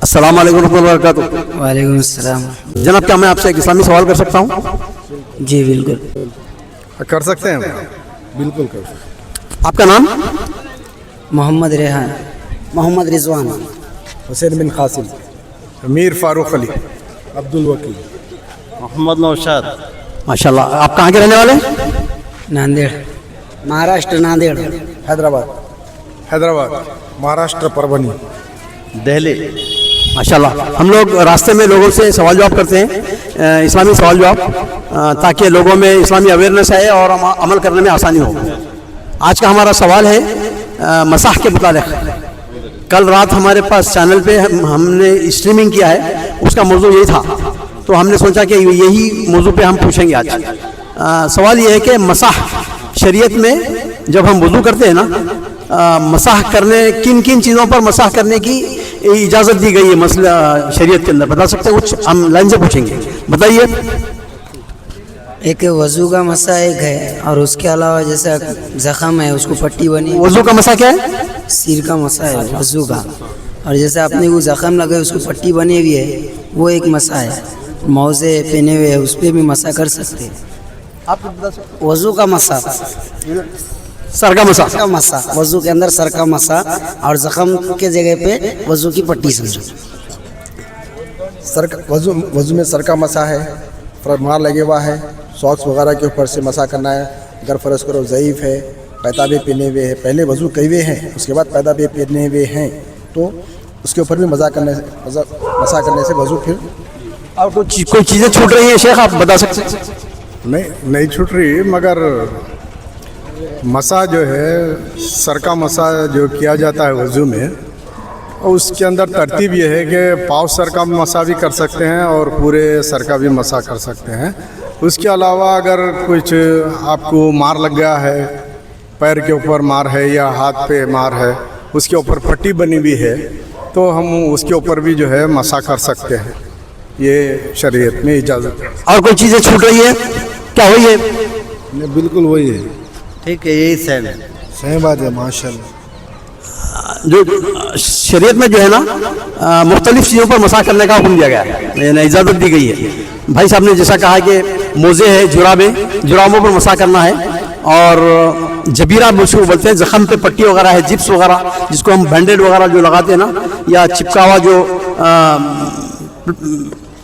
अस्सलाम वालेकुम रहमतुल्लाहि व बरकातुहू। वालेकुम अस्सलाम। जनाब, क्या मैं आपसे एक इस्लामी सवाल कर सकता हूँ? जी बिल्कुल कर सकते हैं। बिल्कुल कर सकते हैं। आपका नाम? मोहम्मद रेहान, मोहम्मद रिजवान, हुसैन बिन कासिम, मीर फारूक अली, अब्दुल वकील, मोहम्मद नौशाद। माशाल्लाह। आप कहाँ के रहने वाले हैं? नांदेड़, महाराष्ट्र नांदेड़। हैदराबाद, हैदराबाद, महाराष्ट्र परभनी, दिल्ली। माशाल्लाह। हम लोग रास्ते में लोगों से सवाल जवाब करते हैं, इस्लामी सवाल जवाब, ताकि लोगों में इस्लामी अवेयरनेस आए और अमल करने में आसानी हो। आज का हमारा सवाल है मसाह के मुतालिक। कल रात हमारे पास चैनल पे हमने स्ट्रीमिंग किया है, उसका मौजू यही था, तो हमने सोचा कि यही मौजू पे हम पूछेंगे आज। सवाल ये है कि मसाह शरीयत में जब हम वुज़ू करते हैं ना, मसाह करने किन किन चीज़ों पर मसाह करने की इजाज़त दी गई है मसला शरीयत के अंदर, बता सकते हैं कुछ? हम लाइन से पूछेंगे, बताइए। एक वज़ू का मसा एक है, और उसके अलावा जैसा ज़ख़म है उसको पट्टी बनी। वज़ू का मसा क्या है? सिर का मसा है वज़ू का, और जैसे आपने वो ज़ख़म लगे उसको पट्टी बनी हुई है, वो एक मसा है। मौज़े पहने हुए है उस पर भी मसा कर सकते हैं। आप बता सकते? वज़ू का मसा, सर का मसा। का मसा, वज़ू के अंदर सर का मसा, और ज़ख़म के जगह पे वज़ू की पट्टी समझो। सर का वज़ू में सर का मसा है, मार लगे हुआ है, सॉक्स वगैरह के ऊपर से मसा करना है। अगर फ़र्ज़ करो ज़ईफ़ है, पैताबे पहने हुए हैं, पहले वज़ू कई हुए हैं उसके बाद पैताबे पहने हुए हैं, तो उसके ऊपर भी मसा करने से वज़ू फिर। और कोई चीज़ें छूट रही हैं शेख, आप बता सकते हैं? नहीं छूट रही, मगर मसा जो है सर का मसा जो किया जाता है वज़ू में, और उसके अंदर तरतीब ये है कि पाँव सर का मसा भी कर सकते हैं और पूरे सर का भी मसा कर सकते हैं। उसके अलावा अगर कुछ आपको मार लग गया है, पैर के ऊपर मार है या हाथ पे मार है, उसके ऊपर पट्टी बनी हुई है, तो हम उसके ऊपर भी जो है मसा कर सकते हैं। ये शरीयत में इजाज़त है। और कोई चीज़ें छूट रही है क्या? हुई है? नहीं, बिल्कुल वही है। ठीक है, यही सेम है। सही बात है, माशाल्लाह। जो शरीयत में जो है ना, मुख्तलिफ चीज़ों पर मसा करने का हुक्म दिया गया है, यानी इजाज़त दी गई है। भाई साहब ने जैसा कहा कि मोज़े है, जुराबों पर मसा करना है, और जबीरा मुझको बोलते हैं, ज़ख़म पे पट्टी वगैरह है, जिप्स वगैरह जिसको हम बैंडेड वगैरह जो लगाते हैं ना, या चिपका हुआ जो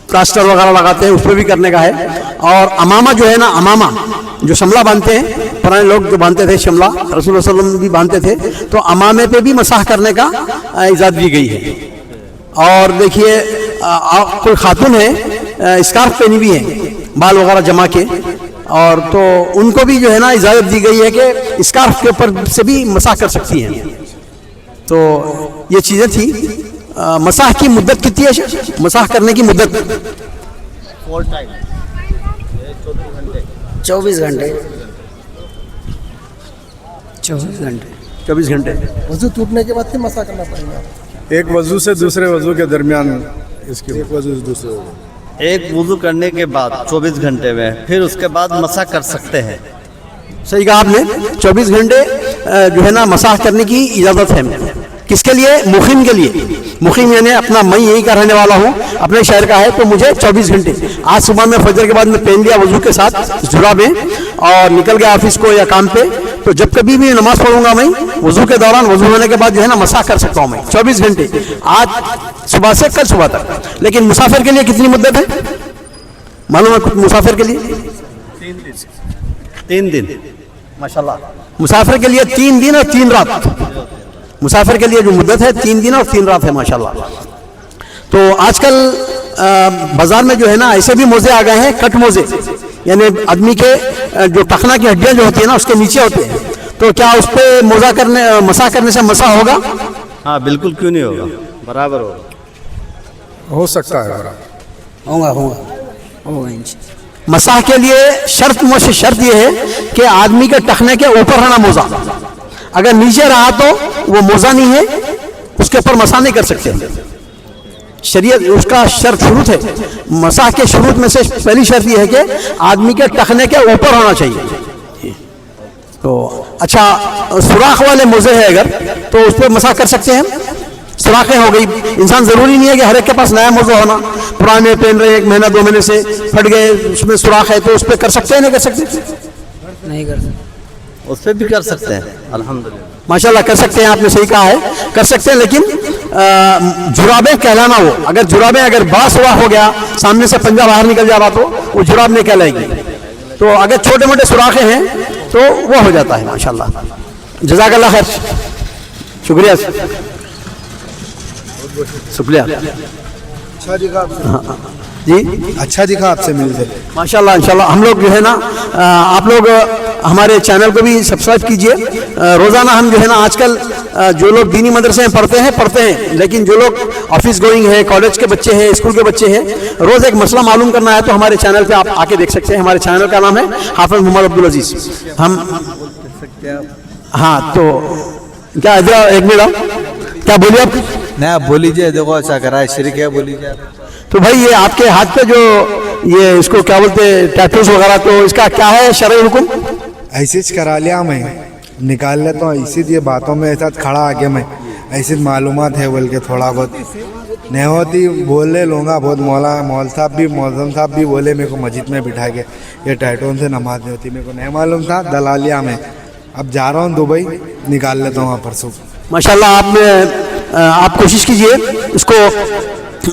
प्लास्टर वगैरह लगाते हैं, उस पर भी करने का है। और अमामा जो है ना, अमामा जो शमला बांधते हैं, पुराने लोग जो बांधते थे शमला, रसूलुल्लाह सल्लल्लाहु अलैहि वसल्लम भी बांधते थे, तो अमामे पे भी मसाह करने का इजाज़त दी गई है। और देखिए, कोई खातून है स्कार्फ पहनी हुई है बाल वगैरह जमा के, और तो उनको भी जो है ना इजाज़त दी गई है कि स्कार्फ के ऊपर से भी मसाह कर सकती हैं। तो ये चीज़ें थी। मसाह की मुद्दत कितनी है? मसाह करने की मुद्दत 24 घंटे। 24 घंटे। वज़ू टूटने के बाद फिर मसा करना पड़ेगा। एक वज़ू से दूसरे वज़ू के दरमियान इसके एक वज़ू से दूसरे वज़ू, एक वुज़ू करने के बाद 24 घंटे में, फिर उसके बाद मसा कर सकते हैं। सही कहा आपने। 24 घंटे जो है ना मसाह करने की इजाज़त है। किसके लिए? मुखिम के लिए। मुखिम यानी अपना, मैं यही का रहने वाला हूँ, अपने शहर का है, तो मुझे 24 घंटे, आज सुबह में फजर के बाद में पहन लिया वज़ू के साथ जुराबें और निकल गया ऑफिस को या काम पे, तो जब कभी भी नमाज़ पढ़ूंगा मैं वज़ू के दौरान, वज़ू होने के बाद जो है ना मसाह कर सकता हूँ मैं 24 घंटे, आज सुबह से कल सुबह तक। लेकिन मुसाफिर के लिए कितनी मुद्दत है मालूम है कुछ? मुसाफिर के लिए 3 दिन। माशाल्लाह। मुसाफिर के लिए 3 दिन और 3 रात। मुसाफिर के लिए जो मुद्दत है 3 दिन और 3 रात है, माशाल्लाह। तो आजकल बाजार में जो है ना ऐसे भी मोज़े आ गए हैं, कट मोज़े, यानी आदमी के जो टखना की हड्डियां जो होती है ना उसके नीचे होते हैं, तो क्या उस पर मसा करने से मसा होगा? हाँ बिल्कुल, क्यों नहीं होगा, बराबर होगा। हो सकता है बराबर। होगा मसाह के लिए शर्त ये है कि आदमी के टखने के ऊपर रहना मोज़ा, अगर नीचे रहा तो वो मोज़ा नहीं है, उसके ऊपर मसा नहीं कर सकते। शरीयत उसका शर्त शुरूत है, मसाह के शुरूत में से पहली शर्त ये है कि आदमी के टखने के ऊपर होना चाहिए। तो अच्छा, सुराख वाले मोज़े हैं अगर, तो उस पर मसाह कर सकते हैं? सुराखें हो गई। इंसान ज़रूरी नहीं है कि हर एक के पास नया मौजू होना, पुराने पहन रहे 1 महीना 2 महीने से फट गए, उसमें सुराख है तो उस पर कर सकते हैं नहीं कर सकते? नहीं कर सकते। उस पर भी कर सकते हैं अल्हम्दुलिल्लाह। माशाल्लाह कर सकते हैं, आपने सही कहा है, कर सकते हैं, लेकिन जुराबें कहलाना वो, अगर जुराबें अगर बास हुआ हो गया, सामने से पंजा बाहर निकल जा रहा तो वो जुराब नहीं कहलाएगी। तो अगर छोटे मोटे सुराखें हैं तो वो हो जाता है। माशाल्लाह, जज़ाकल्लाह खैर, शुक्रिया शुक्रिया। अच्छा दिखा जी अच्छा दिखा आपसे मिलकर। माशाल्लाह इंशाल्लाह। हम लोग जो है ना, आप लोग हमारे चैनल को भी सब्सक्राइब कीजिए। रोज़ाना हम जो है ना, आजकल जो लोग दीनी मदरसे में पढ़ते हैं, लेकिन जो लोग ऑफिस गोइंग है, कॉलेज के बच्चे हैं, स्कूल के बच्चे हैं, रोज़ एक मसला मालूम करना है तो हमारे चैनल पे आप आके देख सकते हैं। हमारे चैनल का नाम है हाफिज मोहम्मद अब्दुल अजीज़। हम हाँ, तो क्या इधर एक मिनट, क्या बोलिए आप? नहीं आप बोलीजिए, देखो अच्छा करा है, शिरक है, बोलीजिए। तो भाई ये आपके हाथ पे जो ये इसको क्या बोलते हैं, टैटूज वगैरह, तो इसका क्या है शरई हुक्म? ऐसे ही करा लिया मैं, निकाल लेता हूँ ऐसी ये बातों में ऐसा खड़ा आके मैं ऐसी मालूमात है बोल के थोड़ा बहुत नहीं होती बोले लूँगा बहुत। मौल साहब भी मौजम साहब भी बोले मेरे को मस्जिद में बिठा के ये टैटून से नमाज नहीं होती, मेरे को नहीं मालूम था, दलालिया में। अब जा रहा हूँ दुबई, निकाल लेता हूँ वहाँ परसों। माशाल्लाह आप कोशिश कीजिए इसको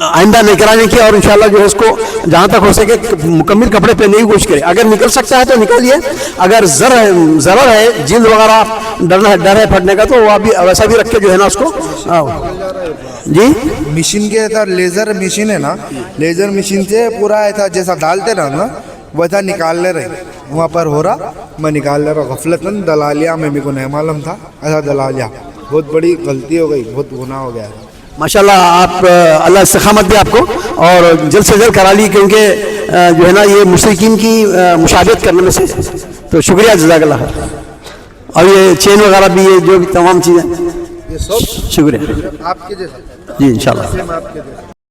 आइंदा नहीं कराने की, और इंशाल्लाह जो है इसको जहाँ तक हो सके मुकम्मल कपड़े पहनने की कोशिश करें। अगर निकल सकता है तो निकालिए, अगर ज़रर है, जिल्द वगैरह डर है फटने का, तो वो अभी वैसा भी रख के जो है ना उसको जी मशीन के ऐसा लेज़र मशीन है ना, लेज़र मशीन से पूरा ऐसा जैसा डालते ना वैसा निकाल ले रहे, वहाँ पर हो रहा, मैं निकाल ले रहा गफलतन, दलालिया में मेरे को नहीं मालूम था ऐसा दलालिया। बहुत बड़ी गलती हो गई, बहुत गुनाह हो गया है। माशाल्लाह आप अल्लाह इस्तिक़ामत दे आपको, और जल्द से जल्द करा ली, क्योंकि जो है ना ये मुशरिकीन की मुशाबहत करने में से। तो शुक्रिया, जज़ाकल्लाह। और ये चेन वगैरह भी, ये जो भी तमाम चीज़ें, ये सब शुक्रिया आपके जैसा जी, इंशाल्लाह। आपके जैसा।